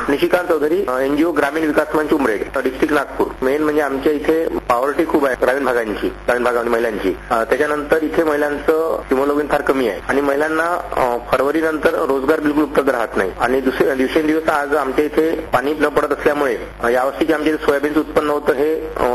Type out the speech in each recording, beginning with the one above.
Nishikant Chaudhari, NGO ग्रामीण विकास मंच Umred, district Nagpur. Main म्हणजे आमच्या इथे पॉवर्टी खूप आहे ग्रामीण भागामध्ये महिलांची. त्याच्यानंतर इथे महिलांचं हिमोग्लोबिन फार कमी आहे आणि महिलांना फरवरीनंतर रोजगार बिलकुल उपलब्ध राहत नाही. आणि दिवसेंदिवस आज आमच्या इथे पाणी न पडत असल्यामुळे यावर्षी जे आमच्या सोयाबीनचं उत्पन्न होतं हे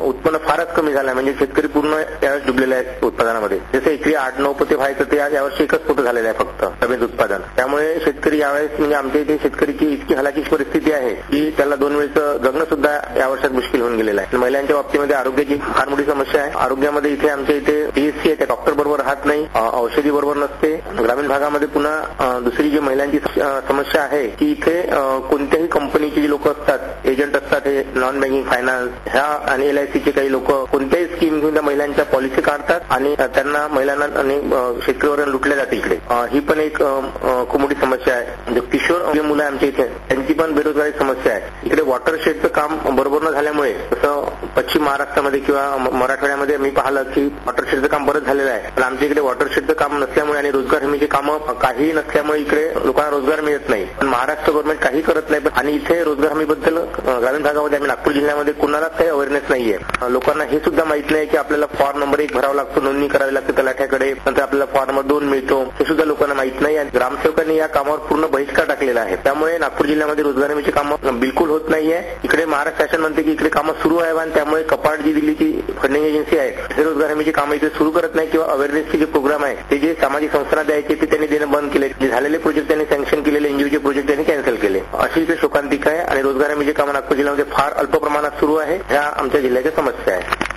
उत्पन्न फारच कमी झालं आहे. म्हणजे शेतकरी पूर्ण यावेळेस डुबलेले आहेत उत्पादनामध्ये. जसं एकरी 8-9 पोते व्हायचं ते यावर्षी एकच पोतं झालेलं आहे फक्त सोयाबीन उत्पादन. त्यामुळे शेतकरी यावेळेस म्हणजे आमच्या इथे शेतकरीची इतकी हलाखीची परिस्थिती आहे की त्याला 2 वेळचं जगणं सुद्धा या वर्षात मुश्किल होऊन गेलेलं आहे. महिलांच्या बाबतीमध्ये आरोग्याची फार मोठी समस्या आहे. आरोग्यामध्ये इथे आमच्या इथे पीएचसी आहे, त्या डॉक्टर बरोबर राहत नाही, औषधी बरोबर नसते. ग्रामीण भागामध्ये पुन्हा दुसरी जी महिलांची समस्या आहे की इथे कोणत्याही कंपनीची जी लोक असतात, एजंट असतात, हे नॉन बँकिंग फायनान्स ह्या आणि एलआयसीचे काही लोक कोणत्याही स्कीम घेऊन त्या महिलांच्या पॉलिसी काढतात आणि त्यांना महिलांना आणि शेतकऱ्यांवर लुटल्या जाते. इकडे ही पण एक खूप मोठी समस्या आहे. म्हणजे किशोर जे मुलं आमच्या इथे त्यांची पण बेरोजगारी समस्या आहे. इकडे वॉटरशेडचं काम बरोबर न झाल्यामुळे जसं पश्चिम महाराष्ट्रामध्ये किंवा मराठवाड्यामध्ये मी पाहिलं की वॉटरशेडचं काम बरंच झालेलं आहे. पण आमच्या इकडे वॉटरशेडचं काम नसल्यामुळे आणि रोजगार हमीचे कामं काही नसल्यामुळे इकडे लोकांना रोजगार मिळत नाही. पण महाराष्ट्र गव्हर्नमेंट काही करत नाही. आणि इथे रोजगार हमीबद्दल ग्रामीण भागामध्ये आम्ही नागपूर जिल्ह्यामध्ये कुणालाच काही अवेअरनेस नाहीये. लोकांना हे सुद्धा माहित नाही की आपल्याला फॉर्म नंबर 1 भरावा लागतो, नोंदणी करावी लागते तलाठ्याकडे, नंतर आपल्याला फॉर्म नंबर 2 मिळतो, हे सुद्धा लोकांना माहित नाही. आणि ग्रामसेवकांनी या कामावर पूर्ण बहिष्कार टाकलेला आहे. त्यामुळे नागपूर जिल्ह्यामध्ये रोजगार हमीची कामं बिलकुल होत नाहीये. इकडे महाराष्ट्र शासन म्हणते की इकडे कामं सुरू आहे आणि त्यामुळे कपाट जी दिली ती फंडिंग एजन्सी आहे हे रोजगार हमीची कामं इथे सुरू करत नाही किंवा अवेअरनेसचे जे प्रोग्राम आहे ते जे सामाजिक संस्थांना द्यायचे ते त्यांनी देणं बंद केले. जे झालेले प्रोजेक्ट त्यांनी सँक्शन केलेले एनजीओचे प्रोजेक्ट त्यांनी कॅन्सल केले. अशी इथे शोकांतिका आहे आणि रोजगार हमीची कामं नागपूर जिल्ह्यामध्ये फार अल्प प्रमाणात सुरू आहे. ह्या आमच्या जिल्ह्याच्या समस्या आहे.